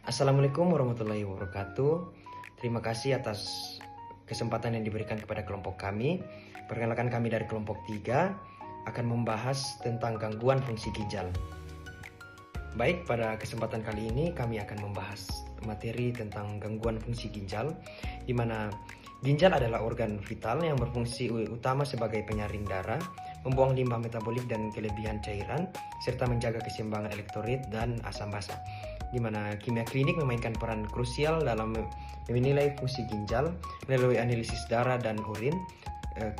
Assalamualaikum warahmatullahi wabarakatuh. Terima kasih atas kesempatan yang diberikan kepada kelompok kami. Perkenalkan, kami dari kelompok 3 akan membahas tentang gangguan fungsi ginjal. Baik, pada kesempatan kali ini kami akan membahas materi tentang gangguan fungsi ginjal, di mana ginjal adalah organ vital yang berfungsi utama sebagai penyaring darah, membuang limbah metabolik dan kelebihan cairan, serta menjaga keseimbangan elektrolit dan asam basa, di mana kimia klinik memainkan peran krusial dalam menilai fungsi ginjal melalui analisis darah dan urin.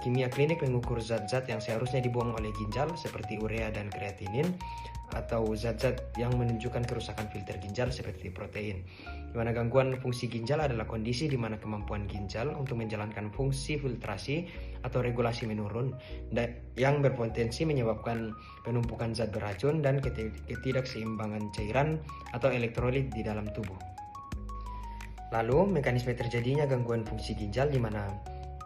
Kimia klinik mengukur zat-zat yang seharusnya dibuang oleh ginjal seperti urea dan kreatinin, atau zat-zat yang menunjukkan kerusakan filter ginjal seperti protein. Di mana gangguan fungsi ginjal adalah kondisi di mana kemampuan ginjal untuk menjalankan fungsi filtrasi atau regulasi menurun, yang berpotensi menyebabkan penumpukan zat beracun dan ketidakseimbangan cairan atau elektrolit di dalam tubuh. Lalu, mekanisme terjadinya gangguan fungsi ginjal, di mana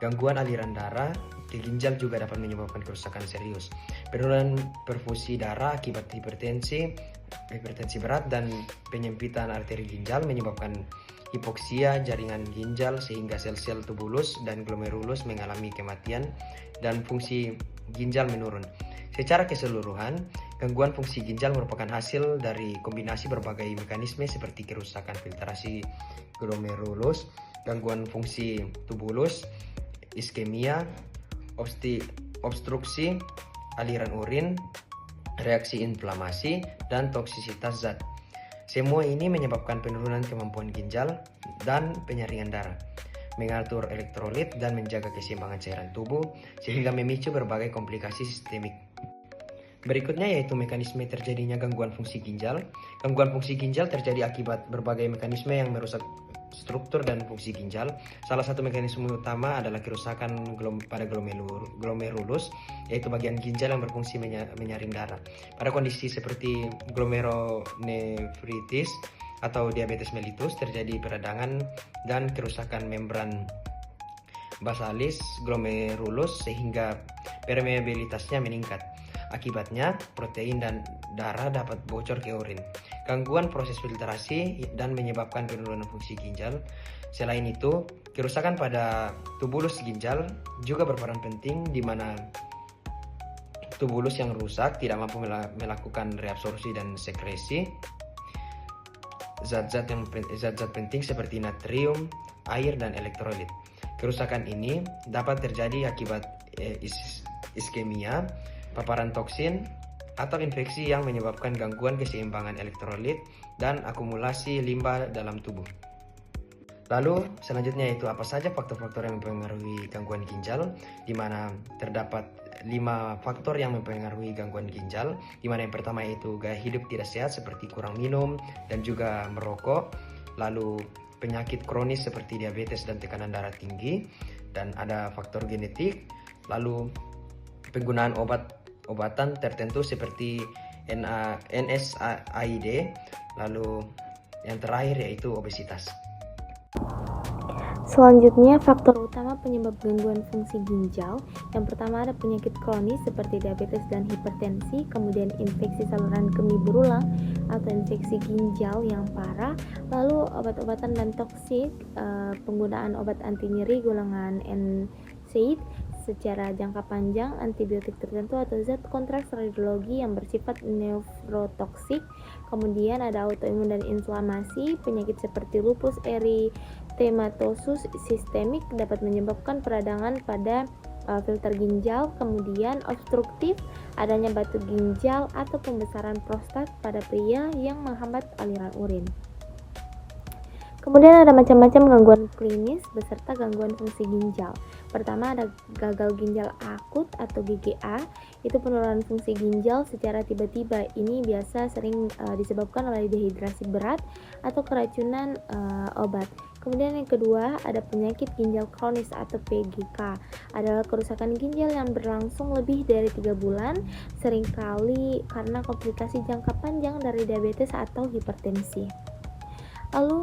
gangguan aliran darah ke ginjal juga dapat menyebabkan kerusakan serius. Penurunan perfusi darah akibat hipertensi berat dan penyempitan arteri ginjal menyebabkan hipoksia jaringan ginjal sehingga sel-sel tubulus dan glomerulus mengalami kematian dan fungsi ginjal menurun. Secara keseluruhan, gangguan fungsi ginjal merupakan hasil dari kombinasi berbagai mekanisme seperti kerusakan filtrasi glomerulus, gangguan fungsi tubulus, iskemia, obstruksi aliran urin, reaksi inflamasi, dan toksisitas zat. Semua ini menyebabkan penurunan kemampuan ginjal dan penyaringan darah, mengatur elektrolit dan menjaga keseimbangan cairan tubuh, sehingga memicu berbagai komplikasi sistemik. Berikutnya yaitu mekanisme terjadinya gangguan fungsi ginjal. Gangguan fungsi ginjal terjadi akibat berbagai mekanisme yang merusak struktur dan fungsi ginjal. Salah satu mekanisme utama adalah kerusakan pada glomerulus, yaitu bagian ginjal yang berfungsi menyaring darah. Pada kondisi seperti glomerulonefritis atau diabetes mellitus, terjadi peradangan dan kerusakan membran basalis glomerulus sehingga permeabilitasnya meningkat. Akibatnya, protein dan darah dapat bocor ke urin, gangguan proses filtrasi, dan menyebabkan penurunan fungsi ginjal. Selain itu, kerusakan pada tubulus ginjal juga berperan penting, di mana tubulus yang rusak tidak mampu melakukan reabsorpsi dan sekresi zat-zat penting seperti natrium, air, dan elektrolit. Kerusakan ini dapat terjadi akibat iskemia, paparan toksin, atau infeksi yang menyebabkan gangguan keseimbangan elektrolit dan akumulasi limbah dalam tubuh. Lalu selanjutnya itu apa saja faktor-faktor yang mempengaruhi gangguan ginjal, di mana terdapat 5 faktor yang mempengaruhi gangguan ginjal, di mana yang pertama itu gaya hidup tidak sehat seperti kurang minum dan juga merokok, lalu penyakit kronis seperti diabetes dan tekanan darah tinggi, dan ada faktor genetik, lalu penggunaan obatan tertentu seperti NSAID, lalu yang terakhir yaitu obesitas. Selanjutnya, faktor utama penyebab gangguan fungsi ginjal. Yang pertama ada penyakit kronis seperti diabetes dan hipertensi, kemudian infeksi saluran kemih berulang atau infeksi ginjal yang parah, lalu obat-obatan dan toksik, penggunaan obat anti nyeri golongan NSAID secara jangka panjang, antibiotik tertentu atau zat kontras radiologi yang bersifat nefrotoksik. Kemudian ada autoimun dan inflamasi, penyakit seperti lupus eritematosus sistemik dapat menyebabkan peradangan pada filter ginjal. Kemudian obstruktif, adanya batu ginjal atau pembesaran prostat pada pria yang menghambat aliran urin. Kemudian ada macam-macam gangguan klinis beserta gangguan fungsi ginjal. Pertama ada gagal ginjal akut atau GGA, itu penurunan fungsi ginjal secara tiba-tiba. Ini biasa sering disebabkan oleh dehidrasi berat atau keracunan obat. Kemudian yang kedua ada penyakit ginjal kronis atau PGK, adalah kerusakan ginjal yang berlangsung lebih dari 3 bulan, seringkali karena komplikasi jangka panjang dari diabetes atau hipertensi. Lalu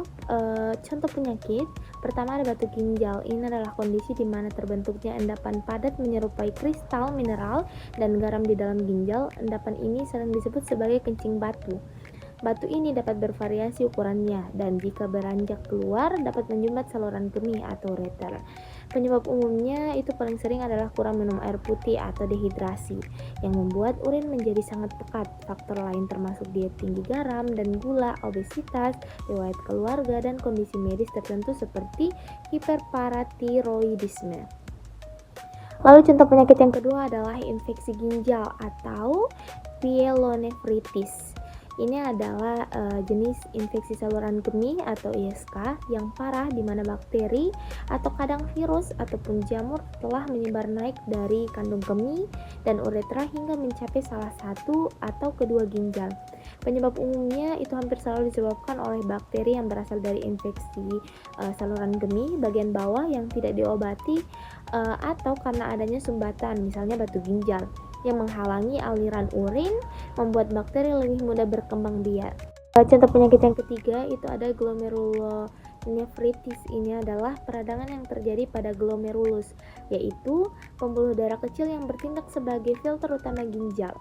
contoh penyakit pertama ada batu ginjal. Ini adalah kondisi di mana terbentuknya endapan padat menyerupai kristal mineral dan garam di dalam ginjal. Endapan ini sering disebut sebagai kencing batu. Batu ini dapat bervariasi ukurannya dan jika beranjak keluar dapat menyumbat saluran kemih atau ureter. Penyebab umumnya itu paling sering adalah kurang minum air putih atau dehidrasi yang membuat urin menjadi sangat pekat. Faktor lain termasuk diet tinggi garam dan gula, obesitas, riwayat keluarga, dan kondisi medis tertentu seperti hiperparatiroidisme. Lalu contoh penyakit yang kedua adalah infeksi ginjal atau pyelonefritis. Ini adalah jenis infeksi saluran kemih atau ISK yang parah di mana bakteri atau kadang virus ataupun jamur telah menyebar naik dari kandung kemih dan uretra hingga mencapai salah satu atau kedua ginjal. Penyebab umumnya itu hampir selalu disebabkan oleh bakteri yang berasal dari infeksi saluran kemih bagian bawah yang tidak diobati atau karena adanya sumbatan, misalnya batu ginjal yang menghalangi aliran urin, membuat bakteri lebih mudah berkembang biak. Contoh penyakit yang ketiga itu ada glomerulonefritis. Ini adalah peradangan yang terjadi pada glomerulus, yaitu pembuluh darah kecil yang bertindak sebagai filter utama ginjal.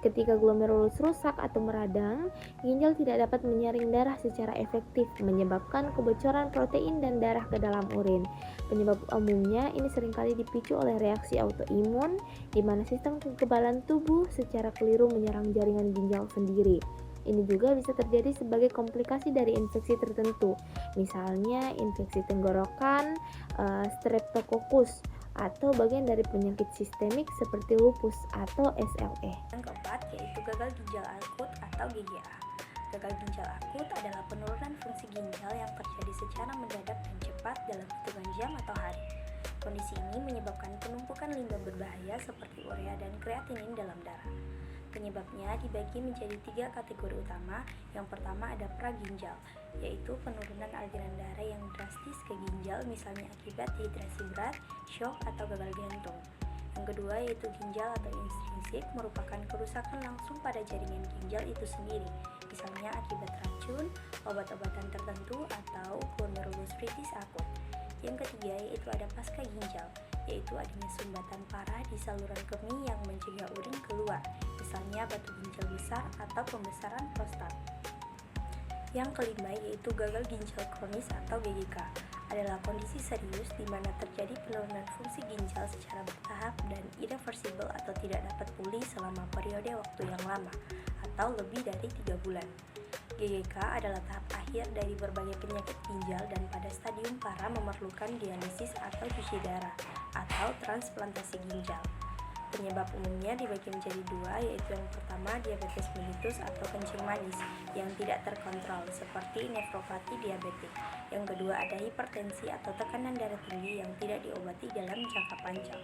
Ketika glomerulus rusak atau meradang, ginjal tidak dapat menyaring darah secara efektif, menyebabkan kebocoran protein dan darah ke dalam urin. Penyebab umumnya ini seringkali dipicu oleh reaksi autoimun, di mana sistem kekebalan tubuh secara keliru menyerang jaringan ginjal sendiri. Ini juga bisa terjadi sebagai komplikasi dari infeksi tertentu, misalnya infeksi tenggorokan, streptococcus, atau bagian dari penyakit sistemik seperti lupus atau SLE. Yang keempat yaitu gagal ginjal akut atau GGA. Gagal ginjal akut adalah penurunan fungsi ginjal yang terjadi secara mendadak dan cepat dalam hitungan jam atau hari. Kondisi ini menyebabkan penumpukan limbah berbahaya seperti urea dan kreatinin dalam darah. Penyebabnya dibagi menjadi 3 kategori utama. Yang pertama ada praginjal, yaitu penurunan aliran darah yang drastis ke ginjal, misalnya akibat dehidrasi berat, shock, atau gagal jantung. Yang kedua yaitu ginjal atau intrinsik, merupakan kerusakan langsung pada jaringan ginjal itu sendiri, misalnya akibat racun, obat-obatan tertentu, atau glomerulonefritis akut. Yang ketiga yaitu ada pasca ginjal, yaitu adanya sumbatan parah di saluran kemih yang mencegah urin keluar, misalnya batu ginjal besar atau pembesaran prostat. Yang kelima yaitu gagal ginjal kronis atau GGK, adalah kondisi serius di mana terjadi penurunan fungsi ginjal secara bertahap dan irreversible atau tidak dapat pulih selama periode waktu yang lama atau lebih dari 3 bulan. GGK adalah tahap akhir dari berbagai penyakit ginjal dan pada stadium parah memerlukan dialisis atau cuci darah atau transplantasi ginjal. Penyebab umumnya dibagi menjadi 2, yaitu yang pertama diabetes mellitus atau kencing manis yang tidak terkontrol seperti nefropati diabetik. Yang kedua ada hipertensi atau tekanan darah tinggi yang tidak diobati dalam jangka panjang.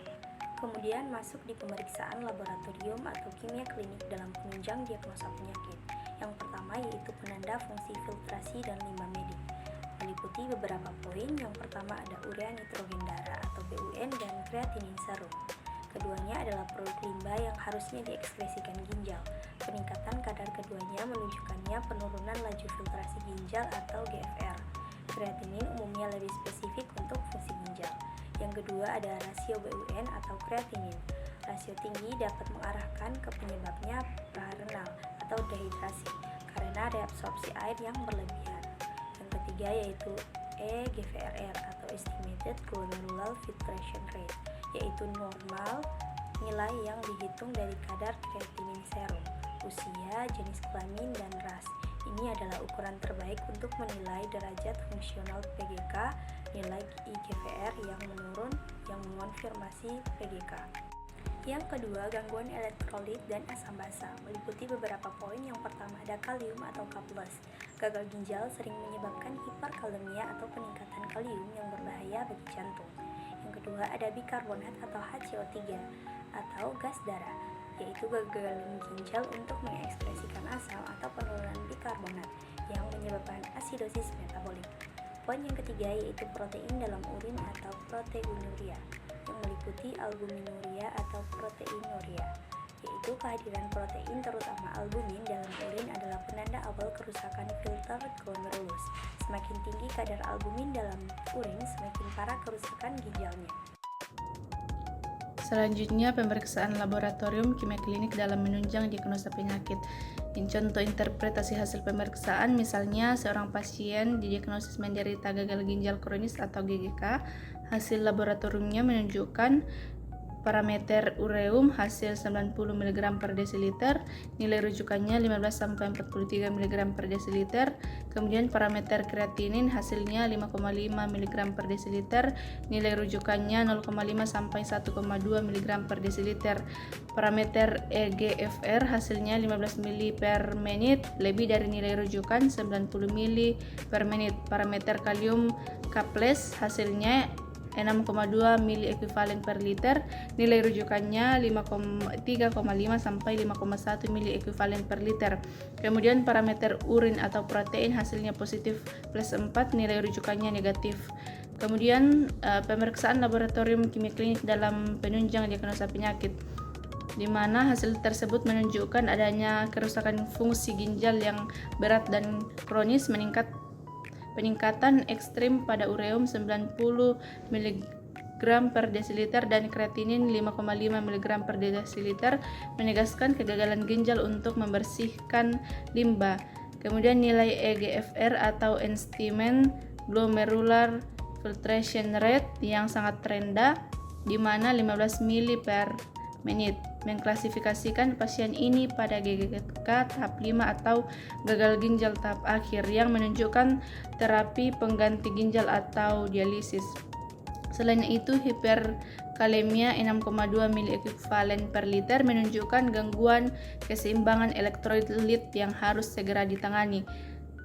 Kemudian masuk di pemeriksaan laboratorium atau kimia klinik dalam penunjang diagnosa penyakit. Yang pertama yaitu penanda fungsi filtrasi dan limbah medik, meliputi beberapa poin. Yang pertama ada urea nitrogen darah atau BUN dan kreatinin serum. Keduanya adalah produk limbah yang harusnya diekskresikan ginjal. Peningkatan kadar keduanya menunjukkannya penurunan laju filtrasi ginjal atau GFR. Kreatinin umumnya lebih spesifik untuk fungsi ginjal. Yang kedua ada rasio BUN atau kreatinin. Rasio tinggi dapat mengarahkan ke penyebabnya prarenal atau dehidrasi karena reabsorpsi air yang berlebihan. Yang ketiga yaitu eGFR atau estimated glomerular filtration rate, yaitu normal nilai yang dihitung dari kadar kreatinin serum, usia, jenis kelamin, dan ras. Ini adalah ukuran terbaik untuk menilai derajat fungsional PGK. Nilai eGFR yang menurun yang mengonfirmasi PGK. Yang kedua, gangguan elektrolit dan asam basa, meliputi beberapa poin. Yang pertama ada kalium atau K+. Gagal ginjal sering menyebabkan hiperkalemia atau peningkatan kalium yang berbahaya bagi jantung. Yang kedua ada bikarbonat atau HCO3 atau gas darah, yaitu gagalan ginjal untuk mengekspresikan asam atau penurunan bikarbonat yang menyebabkan asidosis metabolik. Poin yang ketiga yaitu protein dalam urin atau proteinuria yang meliputi albuminuria atau proteinuria, yaitu kehadiran protein terutama albumin dalam urin adalah penanda awal kerusakan filter glomerulus. Semakin tinggi kadar albumin dalam urin, semakin parah kerusakan ginjalnya. Selanjutnya, pemeriksaan laboratorium kimia klinik dalam menunjang diagnosa penyakit. Contoh interpretasi hasil pemeriksaan, misalnya seorang pasien didiagnosis menderita gagal ginjal kronis atau GGK. Hasil laboratoriumnya menunjukkan parameter ureum hasil 90 mg per desiliter, nilai rujukannya 15-43 mg per desiliter. Kemudian parameter kreatinin hasilnya 5,5 mg per desiliter, nilai rujukannya 0,5-1,2 mg per desiliter. Parameter EGFR hasilnya 15 ml per menit, lebih dari nilai rujukan 90 ml per menit. Parameter kalium Kaples hasilnya 6,2 mili ekuivalen per liter, nilai rujukannya 3,5 sampai 5,1 mili ekuivalen per liter. Kemudian parameter urin atau protein hasilnya positif plus 4, nilai rujukannya negatif. Kemudian pemeriksaan laboratorium kimia klinik dalam penunjang diagnosa penyakit, di mana hasil tersebut menunjukkan adanya kerusakan fungsi ginjal yang berat dan kronis, peningkatan ekstrim pada ureum 90 mg per desiliter dan kreatinin 5,5 mg per desiliter, menegaskan kegagalan ginjal untuk membersihkan limba. Kemudian nilai EGFR atau Enstimem Glomerular Filtration Rate yang sangat rendah, di mana 15 ml per menit, mengklasifikasikan pasien ini pada GGK tahap 5 atau gagal ginjal tahap akhir yang menunjukkan terapi pengganti ginjal atau dialisis. Selain itu, hiperkalemia 6,2 mili ekuivalen per liter menunjukkan gangguan keseimbangan elektrolit yang harus segera ditangani.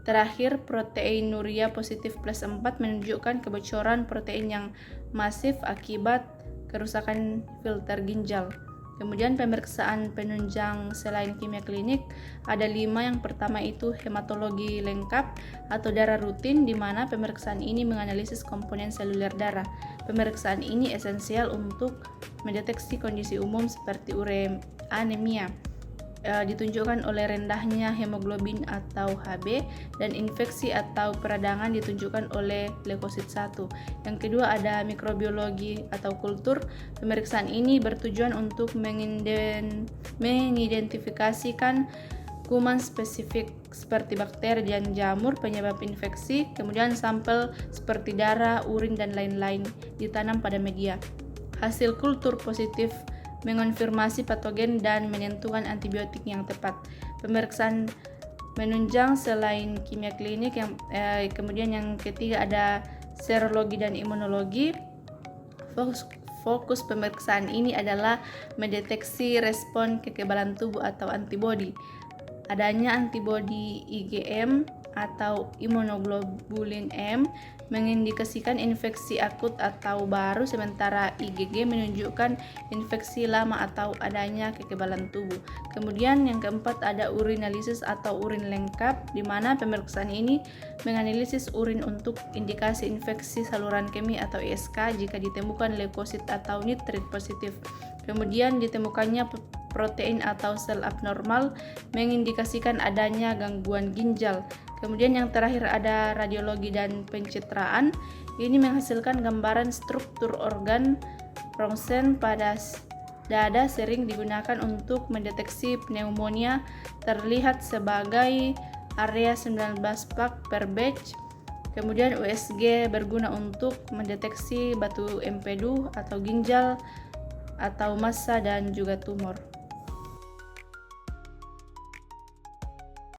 Terakhir, proteinuria positif plus 4 menunjukkan kebocoran protein yang masif akibat kerusakan filter ginjal. Kemudian pemeriksaan penunjang selain kimia klinik ada 5. Yang pertama itu hematologi lengkap atau darah rutin, di mana pemeriksaan ini menganalisis komponen seluler darah. Pemeriksaan ini esensial untuk mendeteksi kondisi umum seperti anemia, ditunjukkan oleh rendahnya hemoglobin atau Hb, dan infeksi atau peradangan ditunjukkan oleh leukosit 1. Yang kedua ada mikrobiologi atau kultur. Pemeriksaan ini bertujuan untuk mengidentifikasikan kuman spesifik seperti bakteri dan jamur penyebab infeksi. Kemudian sampel seperti darah, urin, dan lain-lain ditanam pada media. Hasil kultur positif mengonfirmasi patogen dan menentukan antibiotik yang tepat. Pemeriksaan menunjang selain kimia klinik kemudian yang ketiga ada serologi dan imunologi. Fokus pemeriksaan ini adalah mendeteksi respon kekebalan tubuh atau antibodi. Adanya antibodi IgM atau imunoglobulin M mengindikasikan infeksi akut atau baru, sementara IgG menunjukkan infeksi lama atau adanya kekebalan tubuh. Kemudian yang keempat ada urinalisis atau urin lengkap, di mana pemeriksaan ini menganalisis urin untuk indikasi infeksi saluran kemih atau ISK jika ditemukan leukosit atau nitrit positif. Kemudian ditemukannya protein atau sel abnormal mengindikasikan adanya gangguan ginjal. Kemudian yang terakhir ada radiologi dan pencitraan. Ini menghasilkan gambaran struktur organ ronsen pada dada, sering digunakan untuk mendeteksi pneumonia, terlihat sebagai area 19 plak per batch. Kemudian USG berguna untuk mendeteksi batu empedu atau ginjal atau massa dan juga tumor.